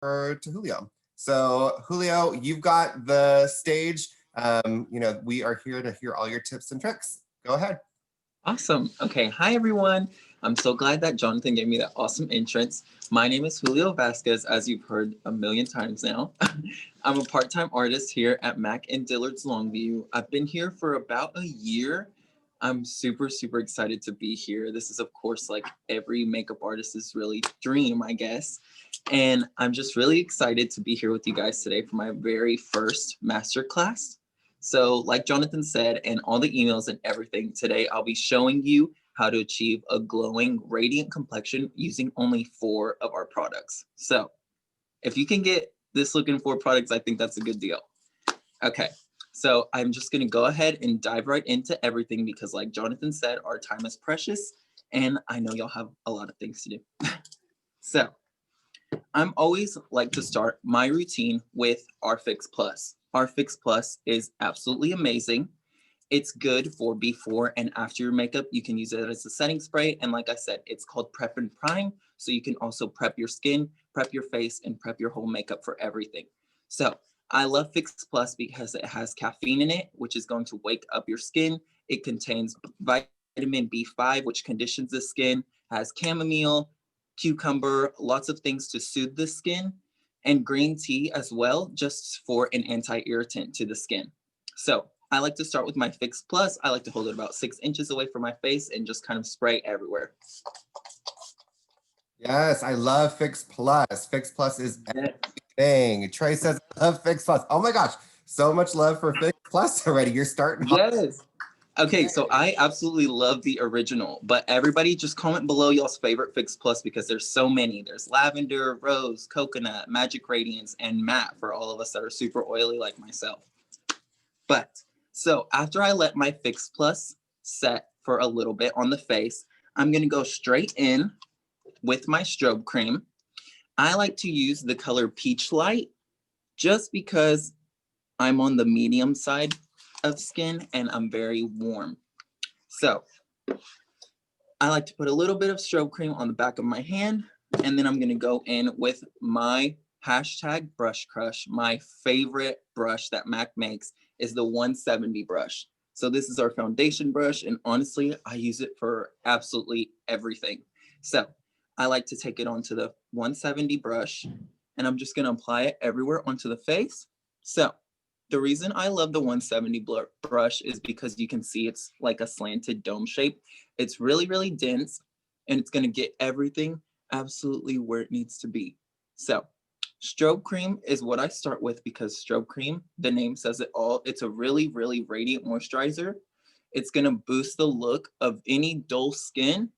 to Julio. So Julio, you've got the stage. We are here to hear all your tips and tricks. Go ahead. Awesome. Okay. Hi, everyone. I'm so glad that Jonathan gave me that awesome entrance. My name is Julio Vasquez, as you've heard a million times now. I'm a part-time artist here at Mac and Dillard's Longview. I've been here for about a year. I'm super, super excited to be here. This is, of course, like every makeup artist's really dream, I guess. And I'm just really excited to be here with you guys today for my very first masterclass. So like Jonathan said, and all the emails and everything, today I'll be showing you how to achieve a glowing, radiant complexion using only 4 of our products. So if you can get this looking 4 products, I think that's a good deal. Okay, so I'm just gonna go ahead and dive right into everything because like Jonathan said, our time is precious and I know y'all have a lot of things to do. So I'm always like to start my routine with our Fix Plus. Our Fix Plus is absolutely amazing. It's good for before and after your makeup. You can use it as a setting spray. And like I said, it's called Prep and Prime. So you can also prep your skin, prep your face, and prep your whole makeup for everything. So I love Fix Plus because it has caffeine in it, which is going to wake up your skin. It contains vitamin B5, which conditions the skin, has chamomile, cucumber, lots of things to soothe the skin, and green tea as well, just for an anti-irritant to the skin. So I like to start with my Fix Plus. I like to hold it about 6 inches away from my face and just kind of spray everywhere. Yes, I love Fix Plus. Fix Plus is everything. Trey says, I love Fix Plus. Oh my gosh, so much love for Fix Plus already. You're starting off. Yes. Okay, so I absolutely love the original, but everybody just comment below y'all's favorite Fix Plus because there's so many. There's lavender, rose, coconut, magic radiance, and matte for all of us that are super oily like myself. But so after I let my Fix Plus set for a little bit on the face, I'm gonna go straight in with my strobe cream. I like to use the color Peachlite just because I'm on the medium side of skin and I'm very warm. So I like to put a little bit of strobe cream on the back of my hand, and then I'm gonna go in with my hashtag brush crush. My favorite brush that MAC makes is the 170 brush. So this is our foundation brush, and honestly, I use it for absolutely everything. So I like to take it onto the 170 brush, and I'm just gonna apply it everywhere onto the face. So the reason I love the 170 brush is because you can see it's like a slanted dome shape. It's really, really dense, and it's gonna get everything absolutely where it needs to be. So strobe cream is what I start with because strobe cream, the name says it all. It's a really, really radiant moisturizer. It's gonna boost the look of any dull skin,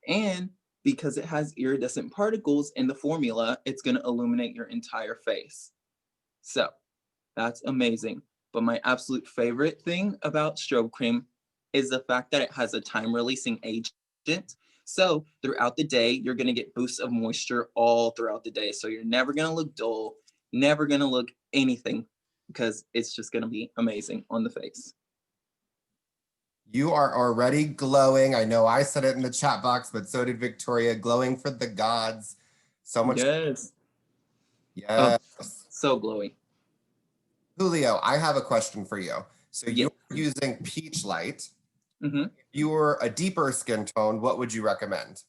and because it has iridescent particles in the formula, it's gonna illuminate your entire face. So that's amazing. But my absolute favorite thing about strobe cream is the fact that it has a time releasing agent. So throughout the day, you're gonna get boosts of moisture all throughout the day. So you're never gonna look dull, never gonna look anything because it's just gonna be amazing on the face. You are already glowing. I know I said it in the chat box, but so did Victoria. Glowing for the gods. So much. Yes. Yes. Oh, so glowy. Julio, I have a question for you. So Yeah. you're using Peachlite. Mm-hmm. If you were a deeper skin tone, what would you recommend?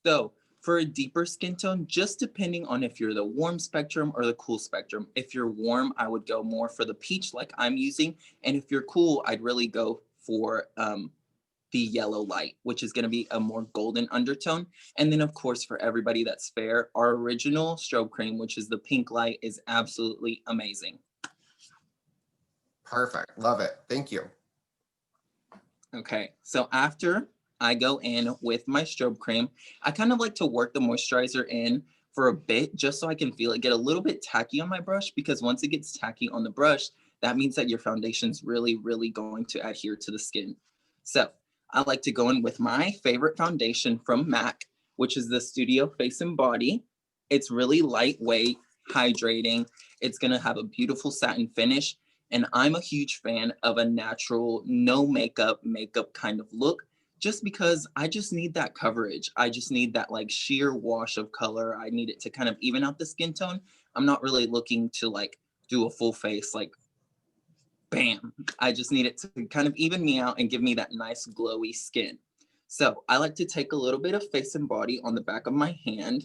So for a deeper skin tone, just depending on if you're the warm spectrum or the cool spectrum. If you're warm, I would go more for the peach like I'm using. And if you're cool, I'd really go for the yellow light, which is going to be a more golden undertone. And then of course, for everybody that's fair, our original strobe cream, which is the pink light, is absolutely amazing. Perfect. Love it. Thank you. Okay, so after I go in with my strobe cream, I kind of like to work the moisturizer in for a bit just so I can feel it get a little bit tacky on my brush, because once it gets tacky on the brush, that means that your foundation's really, really going to adhere to the skin. So I like to go in with my favorite foundation from MAC, which is the Studio Face and Body. It's really lightweight, hydrating. It's gonna have a beautiful satin finish. And I'm a huge fan of a natural, no makeup kind of look just because I just need that coverage. I just need that like sheer wash of color. I need it to kind of even out the skin tone. I'm not really looking to like do a full face, like bam. I just need it to kind of even me out and give me that nice glowy skin. So I like to take a little bit of face and body on the back of my hand.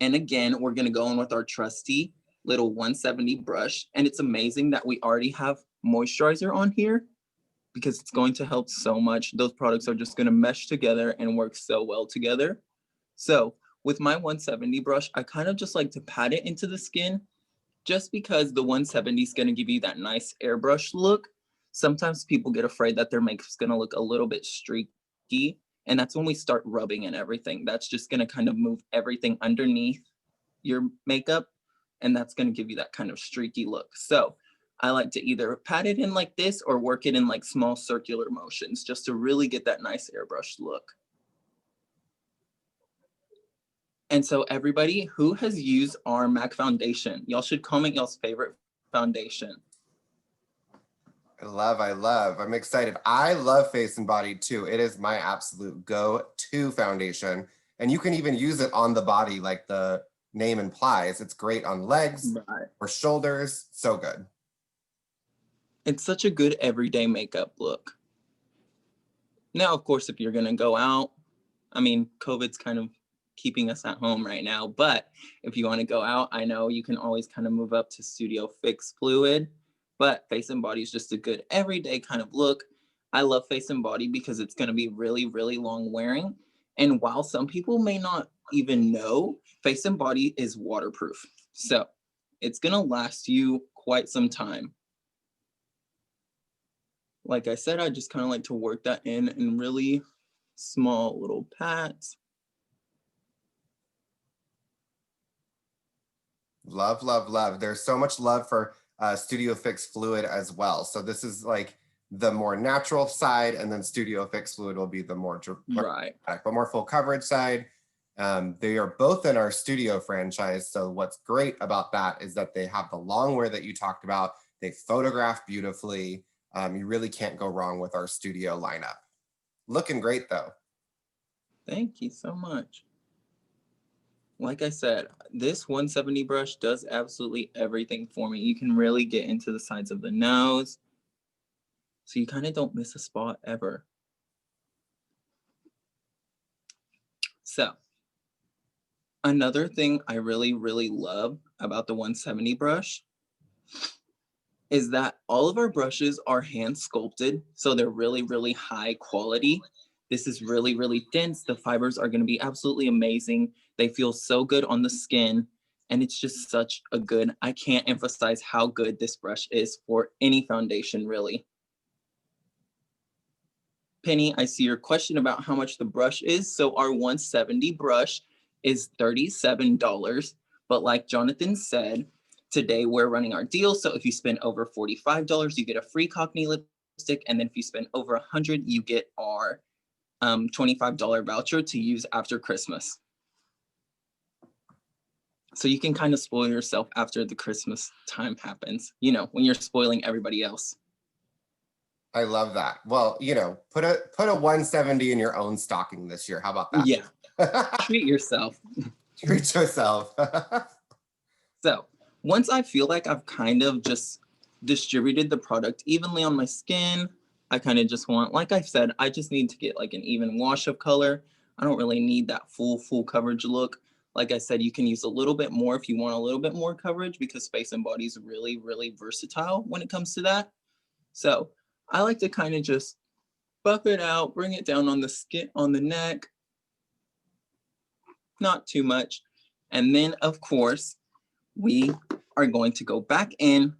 And again, we're gonna go in with our trusty little 170 brush. And it's amazing that we already have moisturizer on here because it's going to help so much. Those products are just gonna mesh together and work so well together. So with my 170 brush, I kind of just like to pat it into the skin just because the 170 is gonna give you that nice airbrush look. Sometimes people get afraid that their makeup's gonna look a little bit streaky, and that's when we start rubbing and everything. That's just gonna kind of move everything underneath your makeup, and that's gonna give you that kind of streaky look. So I like to either pat it in like this or work it in like small circular motions just to really get that nice airbrush look. And so everybody who has used our MAC foundation, y'all should comment y'all's favorite foundation. I love. I'm excited. I love Face and Body too. It is my absolute go-to foundation. And you can even use it on the body like the name implies. It's great on legs or shoulders. So good. It's such a good everyday makeup look. Now, of course, if you're gonna go out, I mean, COVID's kind of keeping us at home right now, but if you wanna go out, I know you can always kind of move up to Studio Fix Fluid, but Face and Body is just a good everyday kind of look. I love Face and Body because it's gonna be really, really long wearing. And while some people may not even know, Face and Body is waterproof. So it's gonna last you quite some time. Like I said, I just kind of like to work that in really small little pats. Love. There's so much love for Studio Fix Fluid as well. So this is like the more natural side, and then Studio Fix Fluid will be the more dramatic, but more full coverage side. They are both in our Studio franchise. So what's great about that is that they have the long wear that you talked about. They photograph beautifully. You really can't go wrong with our Studio lineup. Looking great though. Thank you so much. Like I said, this 170 brush does absolutely everything for me. You can really get into the sides of the nose, so you kind of don't miss a spot ever. So another thing I really, really love about the 170 brush is that all of our brushes are hand sculpted. So they're really, really high quality. This is really, really dense. The fibers are gonna be absolutely amazing. They feel so good on the skin. And it's just such a good, I can't emphasize how good this brush is for any foundation, really. Penny, I see your question about how much the brush is. So our 170 brush is $37. But like Jonathan said, today we're running our deal. So if you spend over $45, you get a free Cockney lipstick. And then if you spend over $100, you get our $25 voucher to use after Christmas. So you can kind of spoil yourself after the Christmas time happens, you know, when you're spoiling everybody else. I love that. Well, you know, put a 170 in your own stocking this year. How about that? Yeah. Treat yourself. Treat yourself. So once I feel like I've kind of just distributed the product evenly on my skin, I kind of just want, like I said, I just need to get like an even wash of color. I don't really need that full coverage look. Like I said, you can use a little bit more if you want a little bit more coverage because Face and Body is really, really versatile when it comes to that. So I like to kind of just buff it out, bring it down on the skin, on the neck, not too much. And then of course, we are going to go back in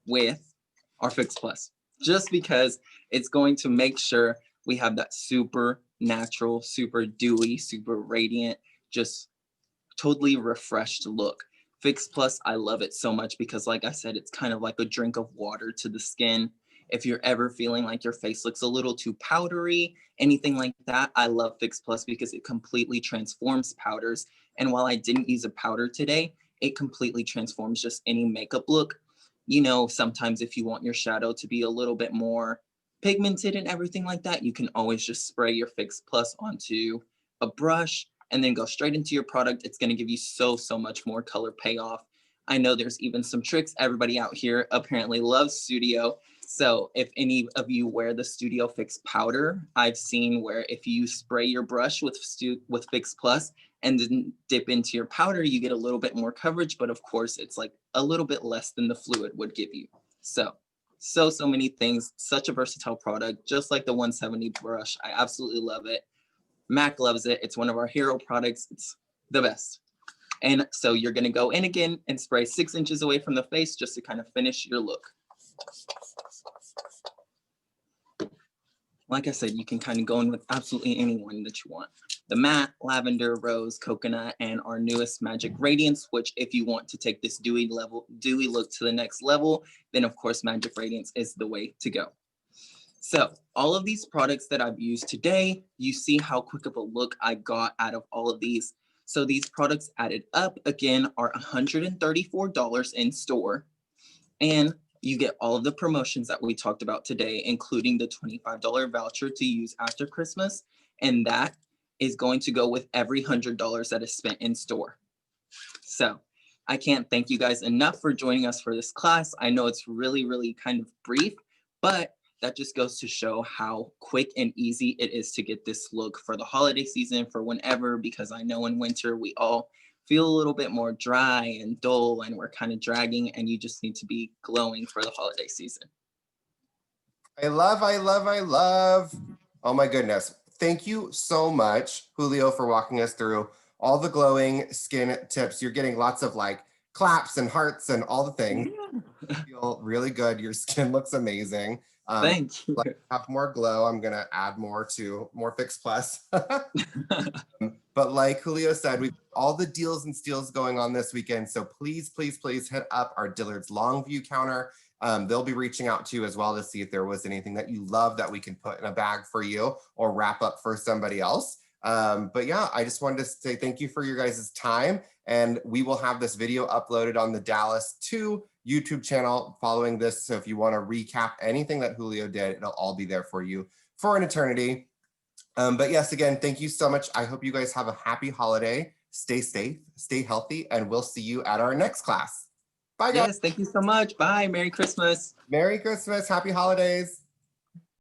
with our Fix Plus, just because it's going to make sure we have that super natural, super dewy, super radiant, just totally refreshed look. Fix Plus, I love it so much because like I said, it's kind of like a drink of water to the skin. If you're ever feeling like your face looks a little too powdery, anything like that, I love Fix Plus because it completely transforms powders. And while I didn't use a powder today, it completely transforms just any makeup look. You know, sometimes if you want your shadow to be a little bit more pigmented and everything like that, you can always just spray your Fix Plus onto a brush and then go straight into your product. It's going to give you so much more color payoff. I know there's even some tricks. Everybody out here apparently loves Studio. So if any of you wear the Studio Fix powder, I've seen where if you spray your brush with Fix Plus and then dip into your powder, you get a little bit more coverage, but of course it's like a little bit less than the fluid would give you. So many things, such a versatile product, just like the 170 brush. I absolutely love it. Mac loves it. It's one of our hero products. It's the best. And so you're gonna go in again and spray 6 inches away from the face just to kind of finish your look. Like I said, you can kind of go in with absolutely anyone that you want. The matte, lavender, rose, coconut, and our newest Magic Radiance, which if you want to take this dewy look to the next level, then of course Magic Radiance is the way to go. So all of these products that I've used today, you see how quick of a look I got out of all of these. So these products added up again are $134 in store. And you get all of the promotions that we talked about today, including the $25 voucher to use after Christmas. And that is going to go with every $100 that is spent in store. So I can't thank you guys enough for joining us for this class. I know it's really kind of brief, but that just goes to show how quick and easy it is to get this look for the holiday season, for whenever, because I know in winter we all feel a little bit more dry and dull and we're kind of dragging, and you just need to be glowing for the holiday season. I love. Oh my goodness. Thank you so much, Julio, for walking us through all the glowing skin tips. You're getting lots of like claps and hearts and all the things. You feel really good. Your skin looks amazing. Thank you. Like have more glow. I'm gonna add more Fix Plus. But like Julio said, we've all the deals and steals going on this weekend. So please hit up our Dillard's Longview counter. They'll be reaching out to you as well to see if there was anything that you love that we can put in a bag for you or wrap up for somebody else. But yeah, I just wanted to say thank you for your guys' time. And we will have this video uploaded on the Dallas 2 YouTube channel following this. So if you want to recap anything that Julio did, it'll all be there for you for an eternity. But yes, again, thank you so much. I hope you guys have a happy holiday. Stay safe, stay healthy, and we'll see you at our next class. Bye, guys. Yes, thank you so much. Bye. Merry Christmas. Merry Christmas. Happy holidays.